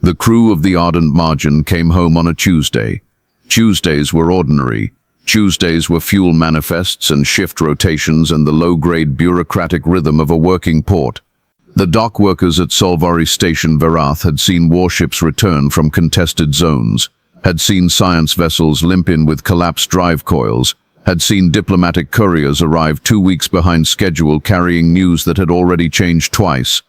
The crew of the Ardent Margin came home on a Tuesday. Tuesdays were ordinary. Tuesdays were fuel manifests and shift rotations and the low-grade bureaucratic rhythm of a working port. The dock workers at Solvari Station Verath had seen warships return from contested zones, had seen science vessels limp in with collapsed drive coils, had seen diplomatic couriers arrive 2 weeks behind schedule carrying news that had already changed twice.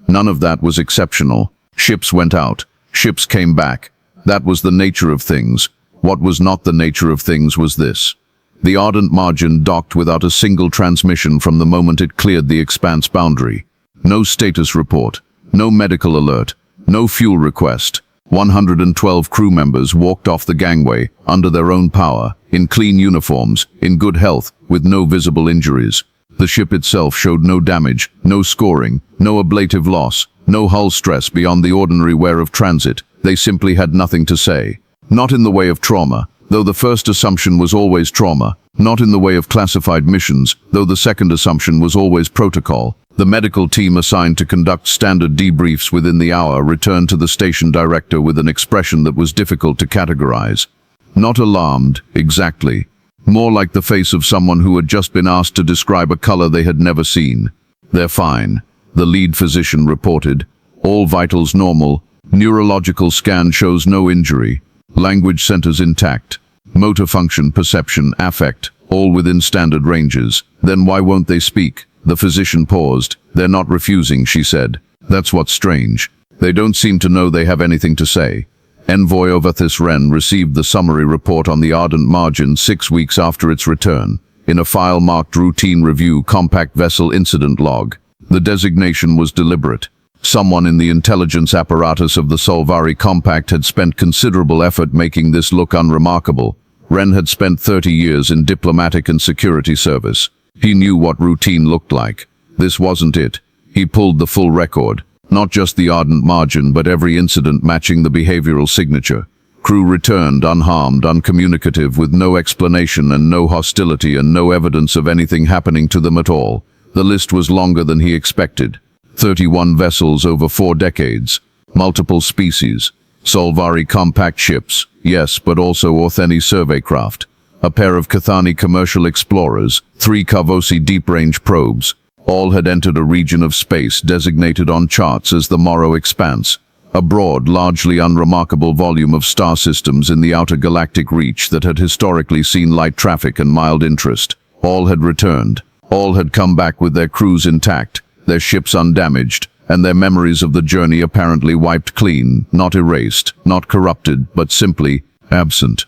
None of that was exceptional. Ships went out. Ships came back. That was the nature of things. What was not the nature of things was this. The Ardent Margin docked without a single transmission from the moment it cleared the expanse boundary. No status report, no medical alert, no fuel request. 112 crew members walked off the gangway, under their own power, in clean uniforms, in good health, with no visible injuries. The ship itself showed no damage, no scoring, no ablative loss, no hull stress beyond the ordinary wear of transit. They simply had nothing to say. Not in the way of trauma, though the first assumption was always trauma. Not in the way of classified missions, though the second assumption was always protocol. The medical team assigned to conduct standard debriefs within the hour returned to the station director with an expression that was difficult to categorize. Not alarmed, exactly. More like the face of someone who had just been asked to describe a color they had never seen. "They're fine," the lead physician reported. "All vitals normal. Neurological scan shows no injury. Language centers intact. Motor function, perception, affect, all within standard ranges. Then why won't they speak?" The physician paused. "They're not refusing," she said. "That's what's strange. They don't seem to know they have anything to say." Envoy Ovathis Wren received the summary report on the Ardent Margin 6 weeks after its return, in a file marked Routine Review Compact Vessel Incident Log. The designation was deliberate. Someone in the intelligence apparatus of the Solvari Compact had spent considerable effort making this look unremarkable. Wren had spent 30 years in diplomatic and security service. He knew what routine looked like. This wasn't it. He pulled the full record. Not just the Ardent Margin, but every incident matching the behavioral signature. Crew returned unharmed, uncommunicative, with no explanation and no hostility and no evidence of anything happening to them at all. The list was longer than he expected. 31 vessels over 4 decades. Multiple species. Solvari compact ships, yes, but also Ortheni survey craft. A pair of Cathani commercial explorers, 3 Carvosi deep-range probes. All had entered a region of space designated on charts as the Morrow Expanse, a broad, largely unremarkable volume of star systems in the outer galactic reach that had historically seen light traffic and mild interest. All had returned. All had come back with their crews intact, their ships undamaged, and their memories of the journey apparently wiped clean, not erased, not corrupted, but simply absent.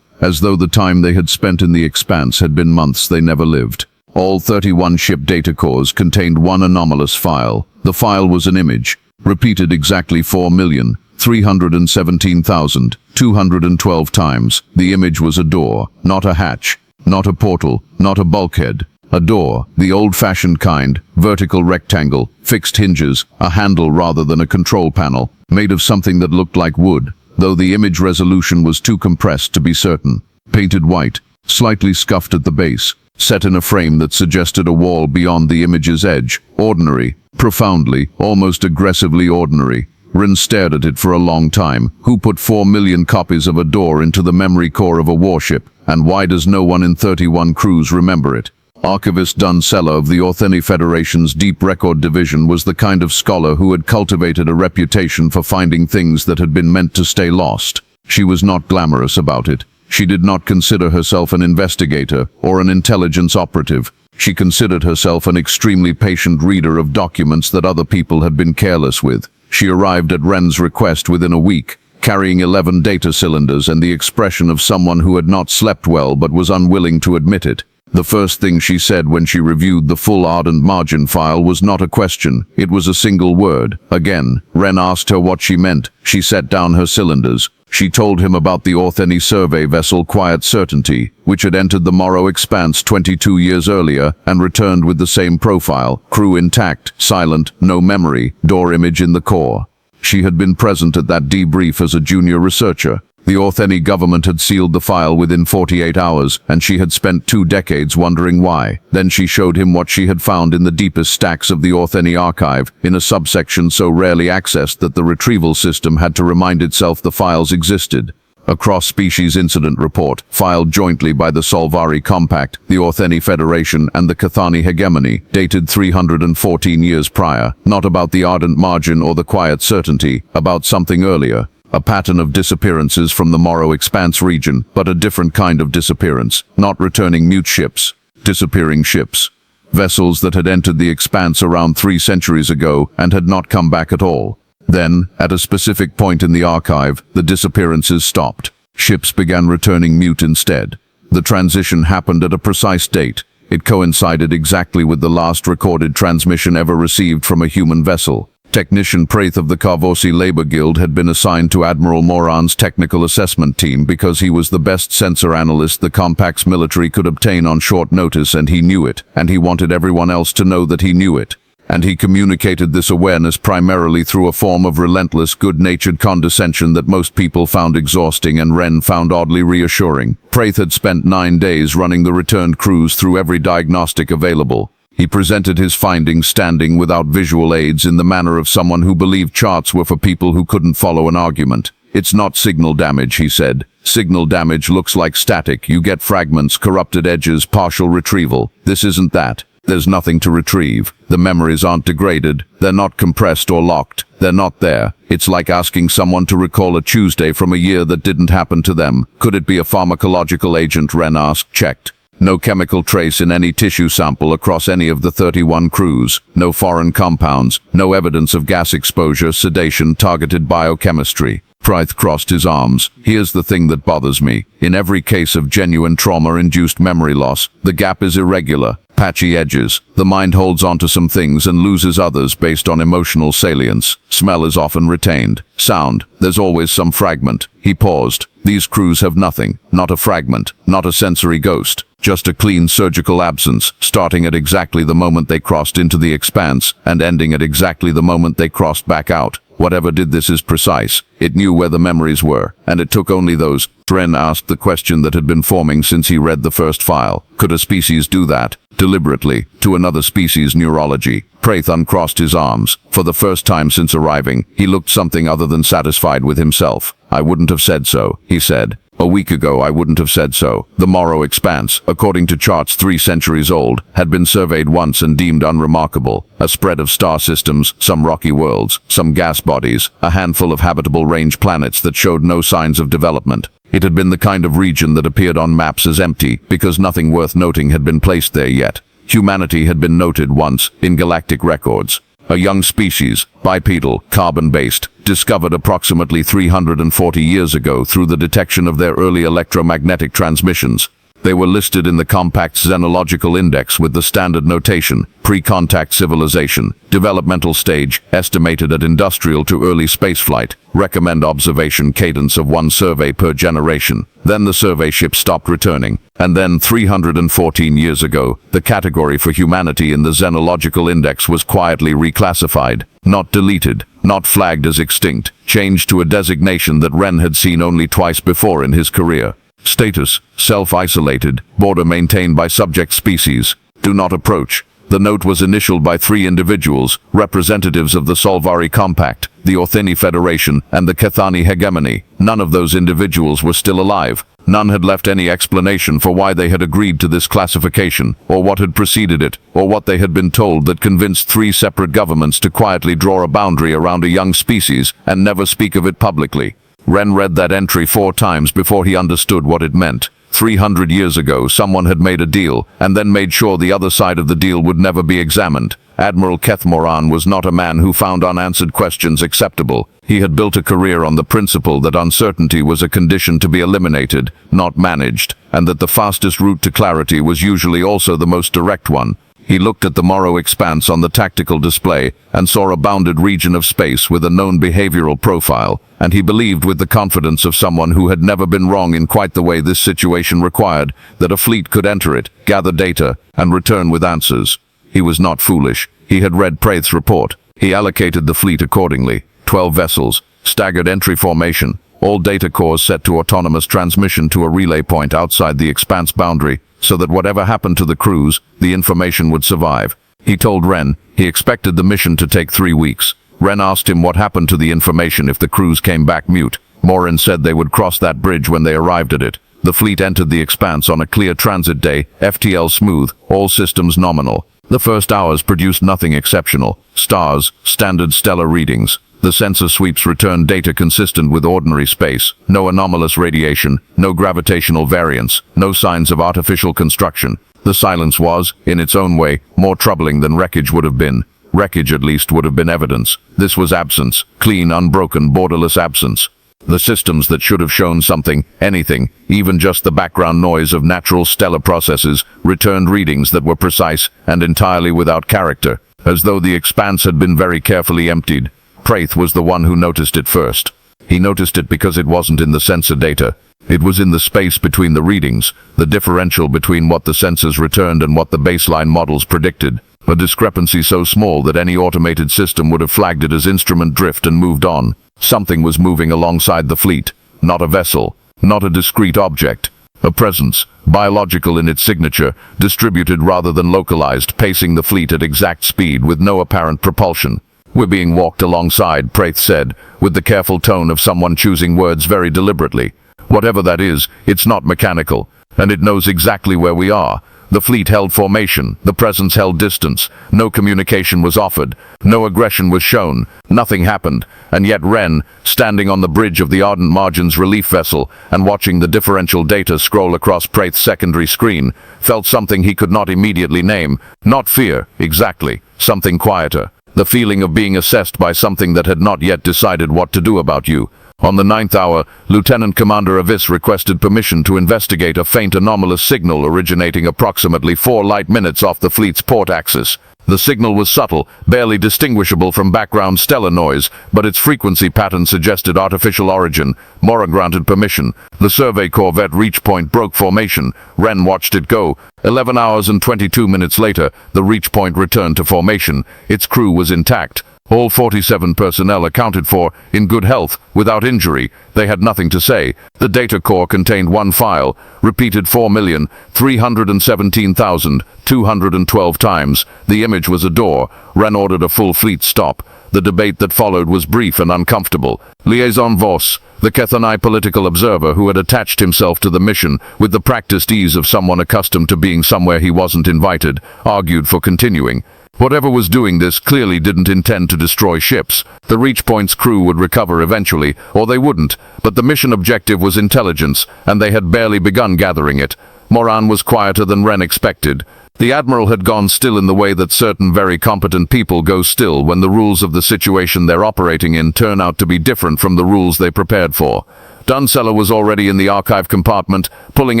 As though the time they had spent in the expanse had been months they never lived. All 31 ship data cores contained one anomalous file. The file was an image, repeated exactly 4,317,212 times. The image was a door, not a hatch, not a portal, not a bulkhead. A door, the old-fashioned kind, vertical rectangle, fixed hinges, a handle rather than a control panel, made of something that looked like wood, though the image resolution was too compressed to be certain. Painted white, slightly scuffed at the base, set in a frame that suggested a wall beyond the image's edge. Ordinary, profoundly, almost aggressively ordinary. Wren stared at it for a long time. Who put 4 million copies of a door into the memory core of a warship, and why does no one in 31 crews remember it? Archivist Dunsella of the Ortheni Federation's Deep Record Division was the kind of scholar who had cultivated a reputation for finding things that had been meant to stay lost. She was not glamorous about it. She did not consider herself an investigator or an intelligence operative. She considered herself an extremely patient reader of documents that other people had been careless with. She arrived at Wren's request within a week, carrying 11 data cylinders and the expression of someone who had not slept well but was unwilling to admit it. The first thing she said when she reviewed the full Ardent Margin file was not a question. It was a single word. Again, Wren asked her what she meant. She set down her cylinders. She told him about the Ortheni survey vessel Quiet Certainty, which had entered the Morrow Expanse 22 years earlier and returned with the same profile, crew intact, silent, no memory, door image in the core. She had been present at that debrief as a junior researcher. The Ortheni government had sealed the file within 48 hours, and she had spent 2 decades wondering why. Then she showed him what she had found in the deepest stacks of the Ortheni archive, in a subsection so rarely accessed that the retrieval system had to remind itself the files existed. A cross-species incident report, filed jointly by the Solvari Compact, the Ortheni Federation, and the Cathani Hegemony, dated 314 years prior, not about the ardent margin or the quiet certainty, about something earlier. A pattern of disappearances from the Morrow Expanse region, but a different kind of disappearance, not returning mute ships, disappearing ships. Vessels that had entered the Expanse around 3 centuries ago and had not come back at all. Then, at a specific point in the archive, the disappearances stopped. Ships began returning mute instead. The transition happened at a precise date. It coincided exactly with the last recorded transmission ever received from a human vessel. Technician Prath of the Carvosi Labor Guild had been assigned to Admiral Moran's technical assessment team because he was the best sensor analyst the Compact's military could obtain on short notice, and he knew it, and he wanted everyone else to know that he knew it. And he communicated this awareness primarily through a form of relentless, good-natured condescension that most people found exhausting and Ren found oddly reassuring. Prath had spent 9 days running the returned crews through every diagnostic available. He presented his findings standing without visual aids in the manner of someone who believed charts were for people who couldn't follow an argument. "It's not signal damage," he said. "Signal damage looks like static. You get fragments, corrupted edges, partial retrieval. This isn't that. There's nothing to retrieve. The memories aren't degraded. They're not compressed or locked. They're not there. It's like asking someone to recall a Tuesday from a year that didn't happen to them. Could it be a pharmacological agent?" Ren asked. Checked. No chemical trace in any tissue sample across any of the 31 crews. No foreign compounds. No evidence of gas exposure, sedation, targeted biochemistry. Prath crossed his arms. "Here's the thing that bothers me. In every case of genuine trauma-induced memory loss, the gap is irregular. Patchy edges. The mind holds onto some things and loses others based on emotional salience. Smell is often retained. Sound. There's always some fragment." He paused. "These crews have nothing. Not a fragment. Not a sensory ghost. Just a clean surgical absence, starting at exactly the moment they crossed into the Expanse, and ending at exactly the moment they crossed back out. Whatever did this is precise. It knew where the memories were, and it took only those." Ren asked the question that had been forming since he read the first file. Could a species do that? Deliberately, to another species' neurology. Prath uncrossed his arms. For the first time since arriving, he looked something other than satisfied with himself. "I wouldn't have said so," he said. "A week ago I wouldn't have said so." The Morrow Expanse, according to charts 3 centuries old, had been surveyed once and deemed unremarkable. A spread of star systems, some rocky worlds, some gas bodies, a handful of habitable range planets that showed no signs of development. It had been the kind of region that appeared on maps as empty, because nothing worth noting had been placed there yet. Humanity had been noted once, in galactic records. A young species, bipedal, carbon-based, discovered approximately 340 years ago through the detection of their early electromagnetic transmissions. They were listed in the Compact's Xenological Index with the standard notation, pre-contact civilization, developmental stage, estimated at industrial to early spaceflight, recommend observation cadence of 1 survey per generation. Then the survey ship stopped returning. And then 314 years ago, the category for humanity in the Xenological Index was quietly reclassified, not deleted, not flagged as extinct, changed to a designation that Ren had seen only twice before in his career. Status: self-isolated, border maintained by subject species. Do not approach. The note was initialed by 3 individuals, representatives of the Solvari Compact, the Ortheni Federation, and the Cathani Hegemony. None of those individuals were still alive. None had left any explanation for why they had agreed to this classification, or what had preceded it, or what they had been told that convinced 3 separate governments to quietly draw a boundary around a young species and never speak of it publicly. Ren read that entry 4 times before he understood what it meant. 300 years ago, someone had made a deal, and then made sure the other side of the deal would never be examined. Admiral Keth Moran was not a man who found unanswered questions acceptable. He had built a career on the principle that uncertainty was a condition to be eliminated, not managed, and that the fastest route to clarity was usually also the most direct one. He looked at the Morrow Expanse on the tactical display and saw a bounded region of space with a known behavioral profile, and he believed with the confidence of someone who had never been wrong in quite the way this situation required, that a fleet could enter it, gather data, and return with answers. He was not foolish. He had read Prath's report. He allocated the fleet accordingly. 12 vessels, staggered entry formation, All data cores set to autonomous transmission to a relay point outside the expanse boundary, so that whatever happened to the crews, the information would survive. He told Ren he expected the mission to take 3 weeks. Ren asked him what happened to the information if the crews came back mute. Morin said they would cross that bridge when they arrived at it. The fleet entered the expanse on a clear transit day, FTL smooth, all systems nominal. The first hours produced nothing exceptional. Stars, standard stellar readings. The sensor sweeps returned data consistent with ordinary space. No anomalous radiation, no gravitational variance, no signs of artificial construction. The silence was, in its own way, more troubling than wreckage would have been. Wreckage, at least, would have been evidence. This was absence. Clean, unbroken, borderless absence. The systems that should have shown something, anything, even just the background noise of natural stellar processes, returned readings that were precise and entirely without character, as though the expanse had been very carefully emptied. Praith was the one who noticed it first. He noticed it because it wasn't in the sensor data. It was in the space between the readings, the differential between what the sensors returned and what the baseline models predicted. A discrepancy so small that any automated system would have flagged it as instrument drift and moved on. Something was moving alongside the fleet. Not a vessel, not a discrete object. A presence, biological in its signature, distributed rather than localized, pacing the fleet at exact speed with no apparent propulsion. "We're being walked alongside," Praith said, with the careful tone of someone choosing words very deliberately. "Whatever that is, it's not mechanical, and it knows exactly where we are." The fleet held formation, the presence held distance, no communication was offered, no aggression was shown, nothing happened, and yet Ren, standing on the bridge of the Ardent Margins relief vessel and watching the differential data scroll across Praith's secondary screen, felt something he could not immediately name. Not fear, exactly, something quieter. The feeling of being assessed by something that had not yet decided what to do about you. On the 9th hour, Lieutenant Commander Avis requested permission to investigate a faint anomalous signal originating approximately 4 light minutes off the fleet's port axis. The signal was subtle, barely distinguishable from background stellar noise, but its frequency pattern suggested artificial origin. Mora granted permission. The survey corvette Reach Point broke formation. Ren watched it go. 11 hours and 22 minutes later, the Reach Point returned to formation. Its crew was intact. All 47 personnel accounted for, in good health, without injury. They had nothing to say. The data core contained one file, repeated 4,317,212 times. The image was a door. Ren ordered a full fleet stop. The debate that followed was brief and uncomfortable. Liaison Voss, the Kethani political observer who had attached himself to the mission with the practiced ease of someone accustomed to being somewhere he wasn't invited, argued for continuing. Whatever was doing this clearly didn't intend to destroy ships. The Reach Point's crew would recover eventually, or they wouldn't, but the mission objective was intelligence, and they had barely begun gathering it. Moran was quieter than Ren expected. The Admiral had gone still in the way that certain very competent people go still when the rules of the situation they're operating in turn out to be different from the rules they prepared for. Dunsella was already in the archive compartment, pulling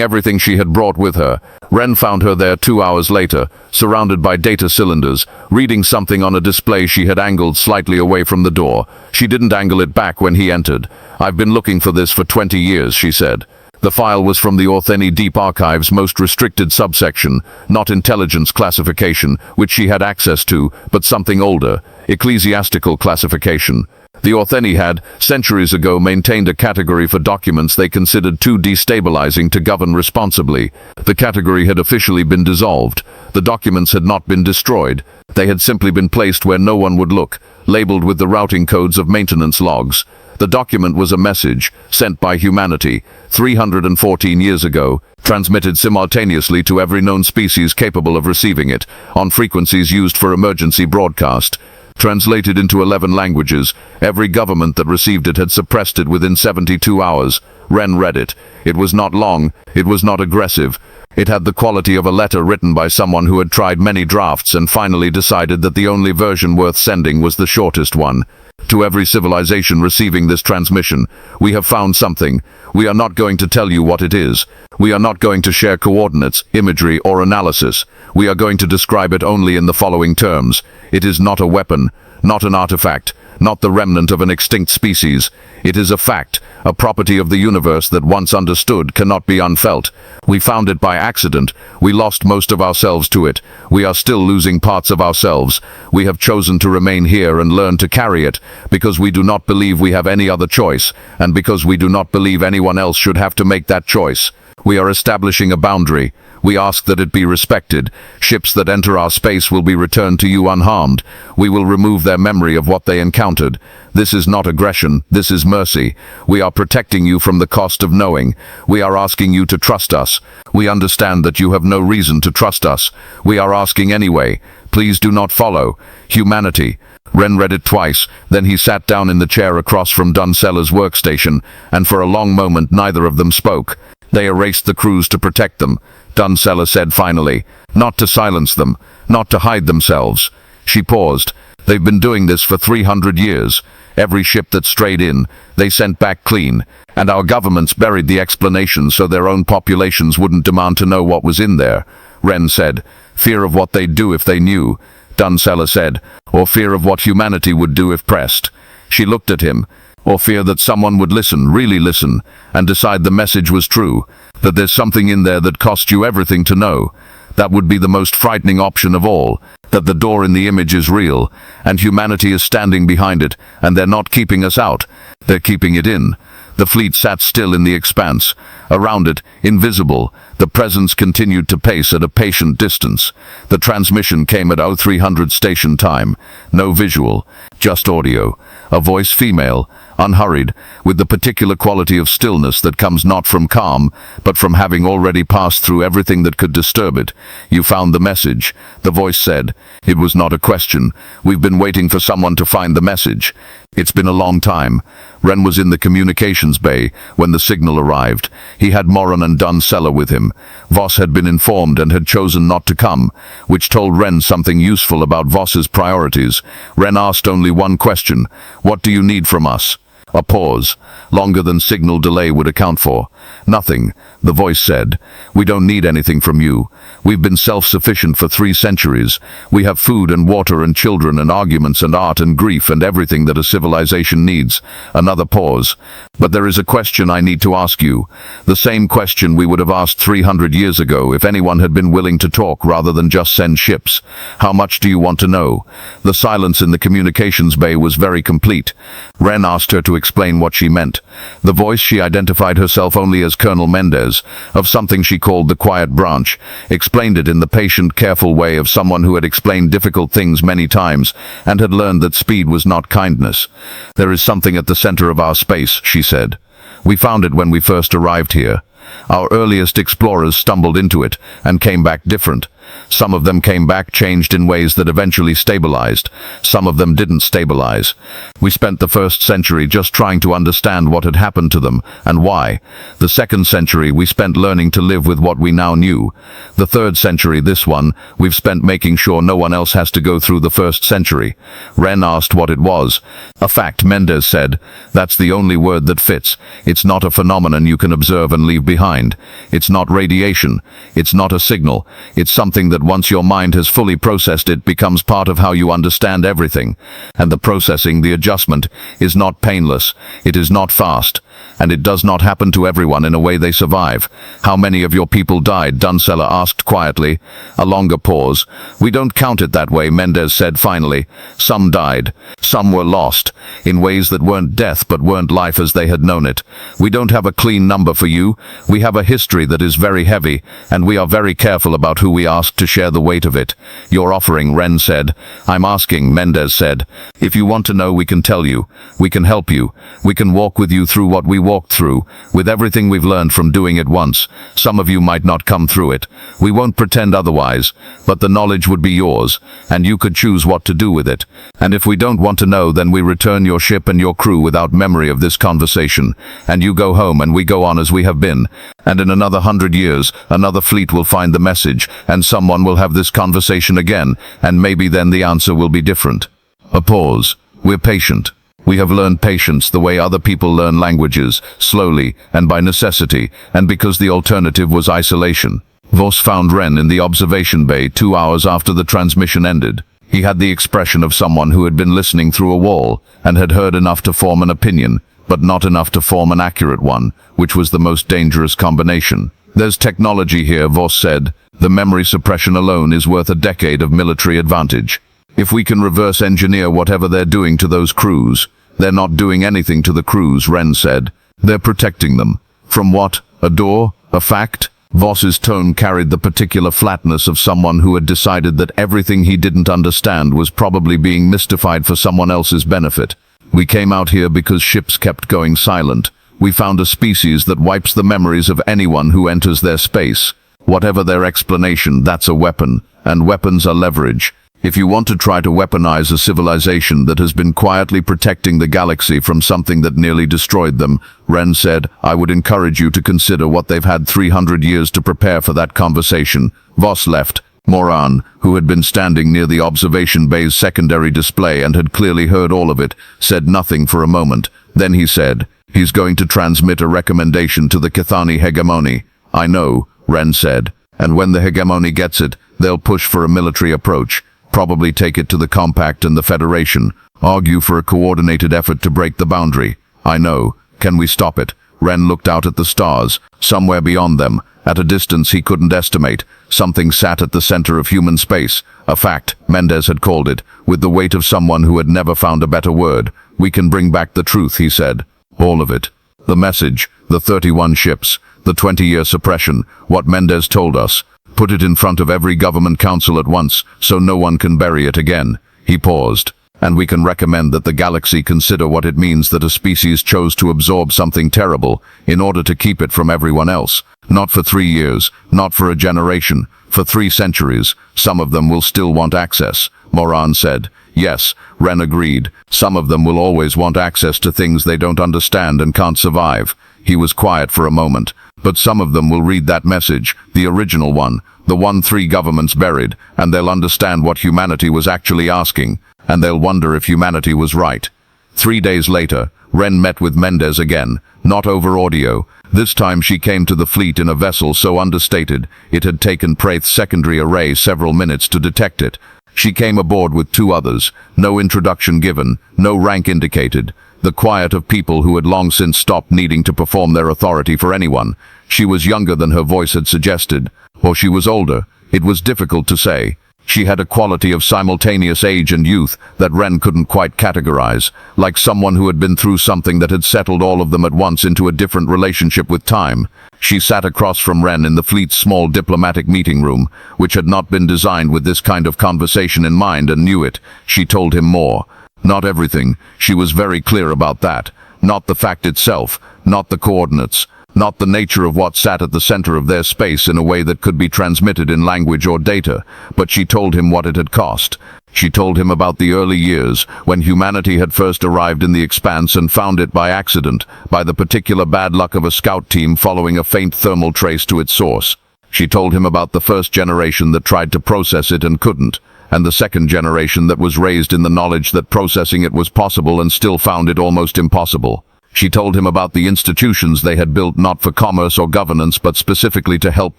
everything she had brought with her. Ren found her there 2 hours later, surrounded by data cylinders, reading something on a display she had angled slightly away from the door. She didn't angle it back when he entered. "I've been looking for this for 20 years, she said. The file was from the Ortheni Deep Archive's most restricted subsection, not intelligence classification, which she had access to, but something older, ecclesiastical classification. The Ortheni had, centuries ago, maintained a category for documents they considered too destabilizing to govern responsibly. The category had officially been dissolved. The documents had not been destroyed. They had simply been placed where no one would look, labeled with the routing codes of maintenance logs. The document was a message, sent by humanity, 314 years ago, transmitted simultaneously to every known species capable of receiving it, on frequencies used for emergency broadcast. Translated into 11 languages, every government that received it had suppressed it within 72 hours. Ren read it. It was not long, it was not aggressive. It had the quality of a letter written by someone who had tried many drafts and finally decided that the only version worth sending was the shortest one. To every civilization receiving this transmission, we have found something. We are not going to tell you what it is. We are not going to share coordinates, imagery, or analysis. We are going to describe it only in the following terms. It is not a weapon, not an artifact, not the remnant of an extinct species. It is a fact, a property of the universe that once understood cannot be unfelt. We found it by accident. We lost most of ourselves to it. We are still losing parts of ourselves. We have chosen to remain here and learn to carry it, because we do not believe we have any other choice, and because we do not believe anyone else should have to make that choice. We are establishing a boundary. We ask that it be respected. Ships that enter our space will be returned to you unharmed. We will remove their memory of what they encountered. This is not aggression, this is mercy. We are protecting you from the cost of knowing. We are asking you to trust us. We understand that you have no reason to trust us. We are asking anyway. Please do not follow. Humanity. Ren read it twice, then he sat down in the chair across from Duncella's workstation, and for a long moment neither of them spoke. They erased the crews to protect them. Duncella said finally, not to silence them, not to hide themselves. She paused. They've been doing this for 300 years. Every ship that strayed in, they sent back clean. And our governments buried the explanations so their own populations wouldn't demand to know what was in there. Ren said, fear of what they'd do if they knew. Duncella said, or fear of what humanity would do if pressed. She looked at him. Or fear that someone would listen, really listen, and decide the message was true, that there's something in there that cost you everything to know. That would be the most frightening option of all, that the door in the image is real, and humanity is standing behind it, and they're not keeping us out, they're keeping it in. The fleet sat still in the expanse. Around it, invisible, the presence continued to pace at a patient distance. The transmission came at 0300 station time. No visual, just audio. A voice female, unhurried, with the particular quality of stillness that comes not from calm, but from having already passed through everything that could disturb it. You found the message, the voice said. It was not a question. We've been waiting for someone to find the message. It's been a long time. Ren was in the communications bay when the signal arrived. He had Moran and Duncella with him. Voss had been informed and had chosen not to come, which told Ren something useful about Voss's priorities. Ren asked only one question. What do you need from us? A pause, longer than signal delay would account for. Nothing, the voice said. We don't need anything from you. We've been self-sufficient for 3 centuries. We have food and water and children and arguments and art and grief and everything that a civilization needs. Another pause. But there is a question I need to ask you. The same question we would have asked 300 years ago if anyone had been willing to talk rather than just send ships. How much do you want to know? The silence in the communications bay was very complete. Ren asked her to explain what she meant. The voice she identified herself only as Colonel Mendez, of something she called the Quiet Branch, explained it in the patient, careful way of someone who had explained difficult things many times and had learned that speed was not kindness. There is something at the center of our space, she said. We found it when we first arrived here. Our earliest explorers stumbled into it and came back different. Some of them came back changed in ways that eventually stabilized. Some of them didn't stabilize. We spent the 1st century just trying to understand what had happened to them and why. The 2nd century we spent learning to live with what we now knew. The 3rd century, this one, we've spent making sure no one else has to go through the 1st century. Ren asked what it was. A fact, Mendez said. That's the only word that fits. It's not a phenomenon you can observe and leave behind. It's not radiation. It's not a signal. It's something that once your mind has fully processed it becomes part of how you understand everything. And the processing, the adjustment, is not painless. It is not fast. And it does not happen to everyone in a way they survive. How many of your people died? Duncella asked quietly. A longer pause. We don't count it that way, Mendez said finally. Some died. Some were lost. In ways that weren't death but weren't life as they had known it. We don't have a clean number for you. We have a history that is very heavy, and we are very careful about who we ask to share the weight of it. Your offering, Ren said. I'm asking, Mendez said. If you want to know, we can tell you. We can help you. We can walk with you through what we walked through, with everything we've learned from doing it once. Some of you might not come through it. We won't pretend otherwise, but the knowledge would be yours, and you could choose what to do with it. And if we don't want to know, then we return your ship and your crew without memory of this conversation, and you go home and we go on as we have been. And in another 100 years, another fleet will find the message, and someone will have this conversation again, and maybe then the answer will be different. A pause. We're patient. We have learned patience the way other people learn languages, slowly and by necessity, and because the alternative was isolation. Voss found Ren in the observation bay 2 hours after the transmission ended. He had the expression of someone who had been listening through a wall and had heard enough to form an opinion, but not enough to form an accurate one, which was the most dangerous combination. "There's technology here," Voss said. "The memory suppression alone is worth a decade of military advantage. If we can reverse engineer whatever they're doing to those crews—" "They're not doing anything to the crews," Ren said. "They're protecting them." "From what? A door? A fact?" Voss's tone carried the particular flatness of someone who had decided that everything he didn't understand was probably being mystified for someone else's benefit. "We came out here because ships kept going silent. We found a species that wipes the memories of anyone who enters their space. Whatever their explanation, that's a weapon, and weapons are leverage. If you want to try to weaponize a civilization that has been quietly protecting the galaxy from something that nearly destroyed them," Ren said, "I would encourage you to consider what they've had 300 years to prepare for that conversation." Voss left. Moran, who had been standing near the observation bay's secondary display and had clearly heard all of it, said nothing for a moment. Then he said, "He's going to transmit a recommendation to the Kithani hegemony." "I know," Ren said, "and when the hegemony gets it, they'll push for a military approach. Probably take it to the Compact and the Federation, argue for a coordinated effort to break the boundary." "I know. Can we stop it?" Ren looked out at the stars. Somewhere beyond them, at a distance he couldn't estimate, something sat at the center of human space. A fact, Mendez had called it, with the weight of someone who had never found a better word. "We can bring back the truth," he said. "All of it. The message, the 31 ships, the 20-year suppression, what Mendez told us. Put it in front of every government council at once, so no one can bury it again." He paused. "And we can recommend that the galaxy consider what it means that a species chose to absorb something terrible in order to keep it from everyone else. Not for 3 years, not for a generation, for 3 centuries. Some of them will still want access," Moran said. "Yes," Ren agreed. "Some of them will always want access to things they don't understand and can't survive." He was quiet for a moment. "But some of them will read that message, the original one, the one 3 governments buried, and they'll understand what humanity was actually asking, and they'll wonder if humanity was right." 3 days later, Ren met with Mendez again, not over audio. This time she came to the fleet in a vessel so understated it had taken Praith's secondary array several minutes to detect it. She came aboard with 2 others, no introduction given, no rank indicated. The quiet of people who had long since stopped needing to perform their authority for anyone. She was younger than her voice had suggested, or she was older. It was difficult to say. She had a quality of simultaneous age and youth that Ren couldn't quite categorize, like someone who had been through something that had settled all of them at once into a different relationship with time. She sat across from Ren in the fleet's small diplomatic meeting room, which had not been designed with this kind of conversation in mind, and knew it. She told him more. Not everything, she was very clear about that. Not the fact itself, not the coordinates, not the nature of what sat at the center of their space in a way that could be transmitted in language or data, but she told him what it had cost. She told him about the early years, when humanity had first arrived in the expanse and found it by accident, by the particular bad luck of a scout team following a faint thermal trace to its source. She told him about the first generation that tried to process it and couldn't, and the second generation that was raised in the knowledge that processing it was possible and still found it almost impossible. She told him about the institutions they had built not for commerce or governance but specifically to help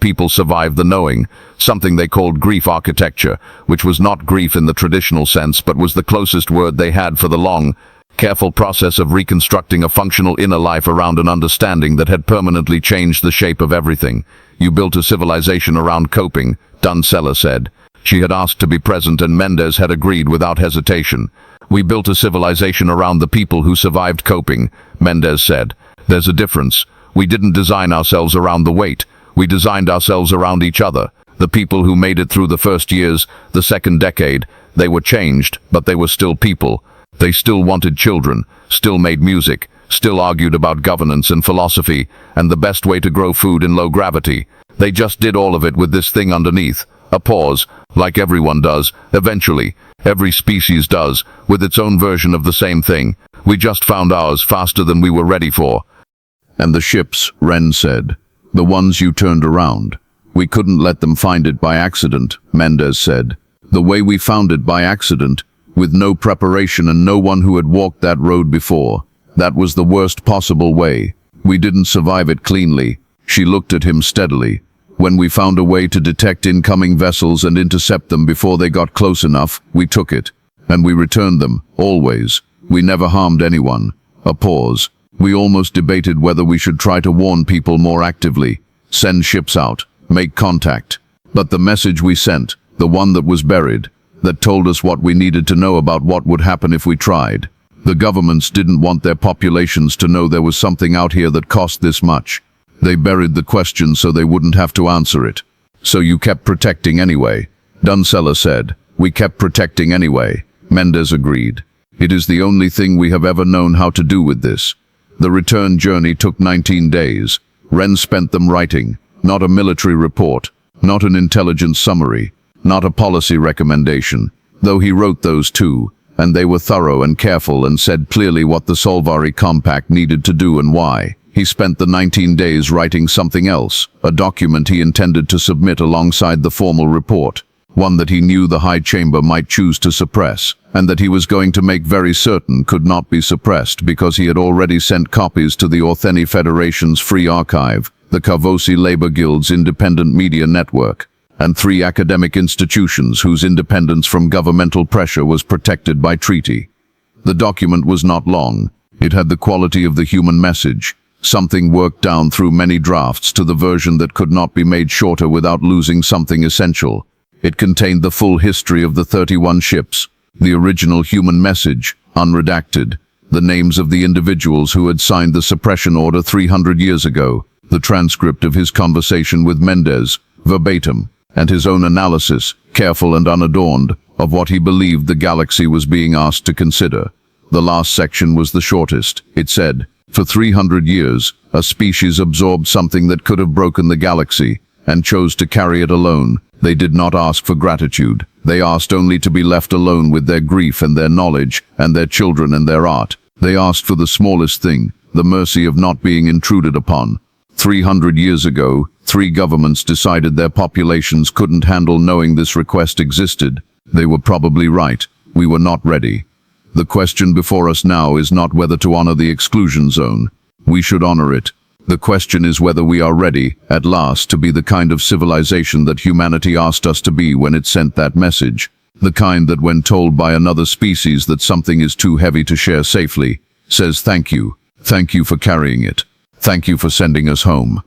people survive the knowing, something they called grief architecture, which was not grief in the traditional sense but was the closest word they had for the long, careful process of reconstructing a functional inner life around an understanding that had permanently changed the shape of everything. "You built a civilization around coping," Dunsella said. She had asked to be present and Mendez had agreed without hesitation. "We built a civilization around the people who survived coping," Mendez said. "There's a difference. We didn't design ourselves around the weight. We designed ourselves around each other. The people who made it through the first years, the second decade, they were changed, but they were still people. They still wanted children, still made music, still argued about governance and philosophy, and the best way to grow food in low gravity. They just did all of it with this thing underneath." A pause, like everyone does, eventually. Every species does, with its own version of the same thing. "We just found ours faster than we were ready for." "And the ships," Ren said. "The ones you turned around. We couldn't let them find it by accident," Mendez said. "The way we found it by accident, with no preparation and no one who had walked that road before. That was the worst possible way. We didn't survive it cleanly." She looked at him steadily. When we found a way to detect incoming vessels and intercept them before they got close enough, we took it. And we returned them, always. We never harmed anyone. A pause. We almost debated whether we should try to warn people more actively, send ships out, make contact. But the message we sent, the one that was buried, that told us what we needed to know about what would happen if we tried. The governments didn't want their populations to know there was something out here that cost this much. They buried the question so they wouldn't have to answer it. So you kept protecting anyway. Dunsella said. We kept protecting anyway. Mendez agreed. It is the only thing we have ever known how to do with this. The return journey took 19 days. Wren spent them writing. Not a military report. Not an intelligence summary. Not a policy recommendation. Though he wrote those too. And they were thorough and careful and said clearly what the Solvari Compact needed to do and why. He spent the 19 days writing something else, a document he intended to submit alongside the formal report, one that he knew the High Chamber might choose to suppress, and that he was going to make very certain could not be suppressed because he had already sent copies to the Ortheni Federation's Free Archive, the Carvosi Labor Guild's independent media network, and 3 academic institutions whose independence from governmental pressure was protected by treaty. The document was not long. It had the quality of the human message, something worked down through many drafts to the version that could not be made shorter without losing something essential. It contained the full history of the 31 ships, the original human message, unredacted, the names of the individuals who had signed the suppression order 300 years ago, the transcript of his conversation with Mendez, verbatim, and his own analysis, careful and unadorned, of what he believed the galaxy was being asked to consider. The last section was the shortest. It said, for 300 years, a species absorbed something that could have broken the galaxy, and chose to carry it alone. They did not ask for gratitude. They asked only to be left alone with their grief and their knowledge, and their children and their art. They asked for the smallest thing, the mercy of not being intruded upon. 300 years ago, 3 governments decided their populations couldn't handle knowing this request existed. They were probably right. We were not ready. The question before us now is not whether to honor the exclusion zone. We should honor it. The question is whether we are ready, at last, to be the kind of civilization that humanity asked us to be when it sent that message. The kind that when told by another species that something is too heavy to share safely, says thank you. Thank you for carrying it. Thank you for sending us home.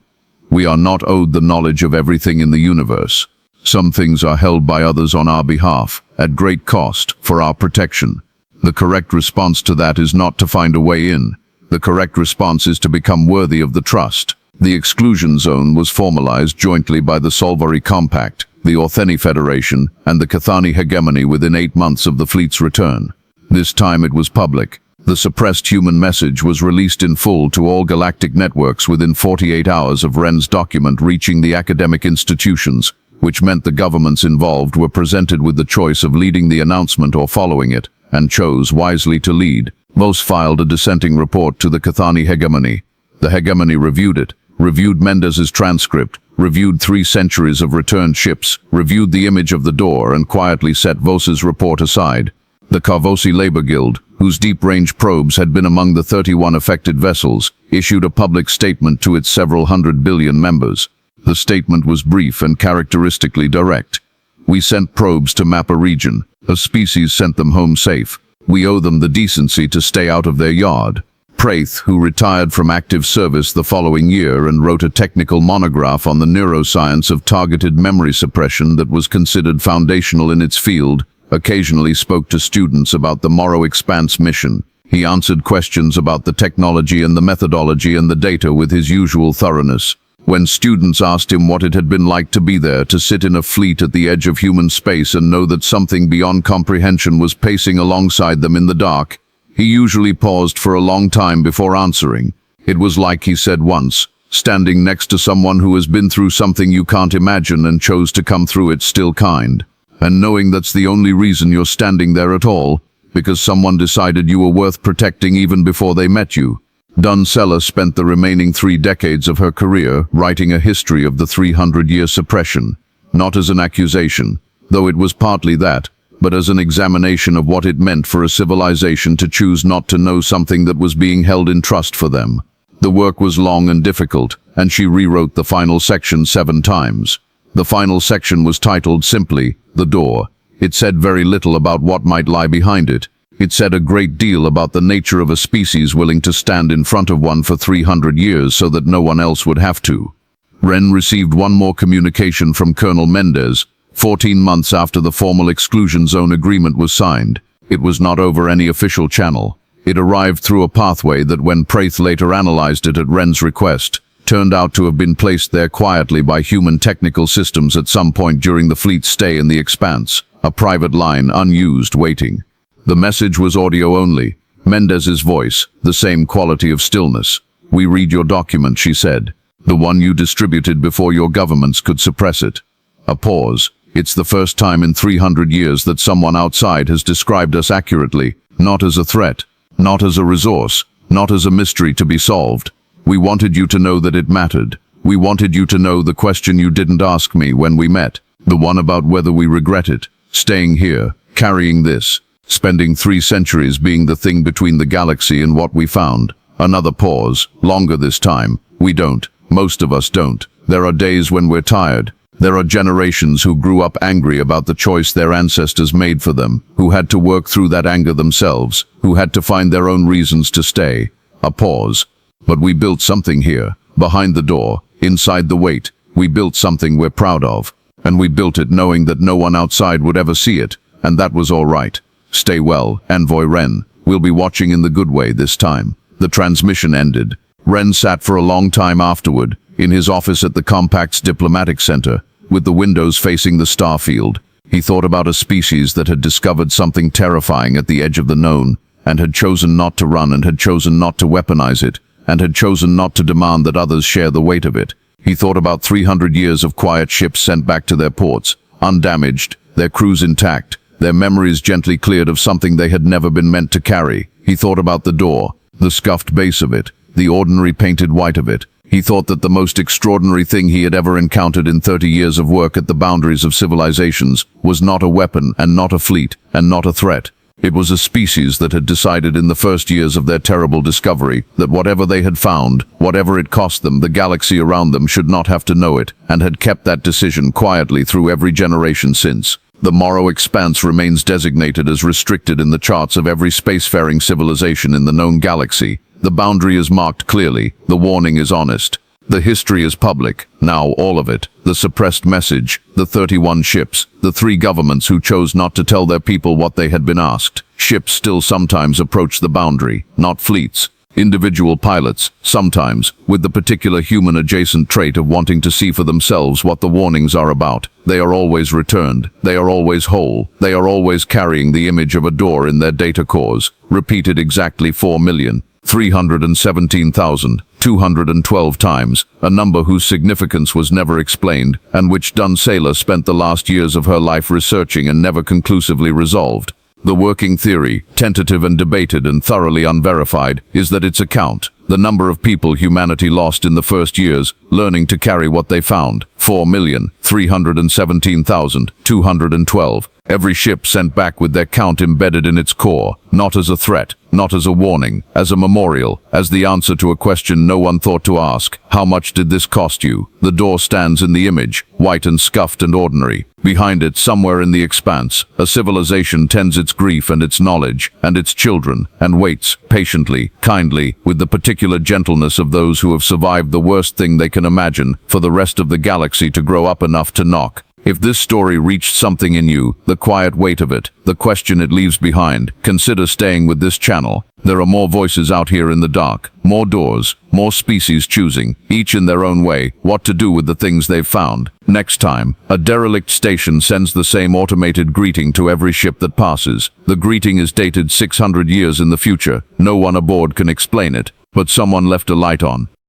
We are not owed the knowledge of everything in the universe. Some things are held by others on our behalf, at great cost, for our protection. The correct response to that is not to find a way in. The correct response is to become worthy of the trust. The exclusion zone was formalized jointly by the Solvari Compact, the Ortheni Federation, and the Cathani Hegemony within 8 months of the fleet's return. This time it was public. The suppressed human message was released in full to all galactic networks within 48 hours of Wren's document reaching the academic institutions, which meant the governments involved were presented with the choice of leading the announcement or following it, and chose wisely to lead. Most filed a dissenting report to the Cathani Hegemony. The Hegemony reviewed it, reviewed Mendez's transcript, reviewed 3 centuries of returned ships, reviewed the image of the door, and quietly set Vos's report aside. The Carvosi Labor Guild, whose deep-range probes had been among the 31 affected vessels, issued a public statement to its several hundred billion members. The statement was brief and characteristically direct. We sent probes to map a region. A species sent them home safe. We owe them the decency to stay out of their yard. Praith, who retired from active service the following year and wrote a technical monograph on the neuroscience of targeted memory suppression that was considered foundational in its field, occasionally spoke to students about the Morrow Expanse mission. He answered questions about the technology and the methodology and the data with his usual thoroughness. When students asked him what it had been like to be there, to sit in a fleet at the edge of human space and know that something beyond comprehension was pacing alongside them in the dark, he usually paused for a long time before answering. It was like he said once, standing next to someone who has been through something you can't imagine and chose to come through it still kind. And knowing that's the only reason you're standing there at all, because someone decided you were worth protecting even before they met you. Dunsella spent the remaining 3 decades of her career writing a history of the 300-year suppression, not as an accusation, though it was partly that, but as an examination of what it meant for a civilization to choose not to know something that was being held in trust for them. The work was long and difficult, and she rewrote the final section 7 times. The final section was titled simply, "The Door." It said very little about what might lie behind it. It said a great deal about the nature of a species willing to stand in front of one for 300 years so that no one else would have to. Ren received one more communication from Colonel Mendez, 14 months after the formal exclusion zone agreement was signed. It was not over any official channel. It arrived through a pathway that, when Praith later analyzed it at Ren's request, turned out to have been placed there quietly by human technical systems at some point during the fleet's stay in the Expanse, a private line unused waiting. The message was audio only. Mendez's voice, the same quality of stillness. "We read your document," she said. "The one you distributed before your governments could suppress it." A pause. "It's the first time in 300 years that someone outside has described us accurately, not as a threat, not as a resource, not as a mystery to be solved. We wanted you to know that it mattered. We wanted you to know the question you didn't ask me when we met, the one about whether we regret it, staying here, carrying this, spending 3 centuries being the thing between the galaxy and what we found." Another pause, longer this time. "We don't. Most of us don't. There are days when we're tired. There are generations who grew up angry about the choice their ancestors made for them, who had to work through that anger themselves, who had to find their own reasons to stay." A pause. "But we built something here, behind the door, inside the wait. We built something we're proud of. And we built it knowing that no one outside would ever see it, and that was all right. Stay well, Envoy Ren. We'll be watching in the good way this time." The transmission ended. Ren sat for a long time afterward, in his office at the Compact's diplomatic center, with the windows facing the starfield. He thought about a species that had discovered something terrifying at the edge of the known, and had chosen not to run, and had chosen not to weaponize it, and had chosen not to demand that others share the weight of it. He thought about 300 years of quiet ships sent back to their ports, undamaged, their crews intact, their memories gently cleared of something they had never been meant to carry. He thought about the door, the scuffed base of it, the ordinary painted white of it. He thought that the most extraordinary thing he had ever encountered in 30 years of work at the boundaries of civilizations was not a weapon, and not a fleet, and not a threat. It was a species that had decided in the first years of their terrible discovery that whatever they had found, whatever it cost them, the galaxy around them should not have to know it, and had kept that decision quietly through every generation since. The Morrow Expanse remains designated as restricted in the charts of every spacefaring civilization in the known galaxy. The boundary is marked clearly, the warning is honest. The history is public, now all of it. The suppressed message, the 31 ships, the 3 governments who chose not to tell their people what they had been asked. Ships still sometimes approach the boundary, not fleets. Individual pilots, sometimes, with the particular human-adjacent trait of wanting to see for themselves what the warnings are about. They are always returned. They are always whole. They are always carrying the image of a door in their data cores, repeated exactly 4,317,212 times, a number whose significance was never explained, and which Dun Sailor spent the last years of her life researching and never conclusively resolved. The working theory, tentative and debated and thoroughly unverified, is that its account, the number of people humanity lost in the first years, learning to carry what they found, 4,317,212. Every ship sent back with their count embedded in its core, not as a threat, not as a warning, as a memorial, as the answer to a question no one thought to ask. How much did this cost you? The door stands in the image, white and scuffed and ordinary. Behind it, somewhere in the expanse, a civilization tends its grief and its knowledge, and its children, and waits, patiently, kindly, with the particular gentleness of those who have survived the worst thing they can imagine, for the rest of the galaxy to grow up enough to knock. If this story reached something in you, the quiet weight of it, the question it leaves behind, consider staying with this channel. There are more voices out here in the dark, more doors, more species choosing, each in their own way, what to do with the things they've found. Next time, a derelict station sends the same automated greeting to every ship that passes. The greeting is dated 600 years in the future. No one aboard can explain it, but someone left a light on.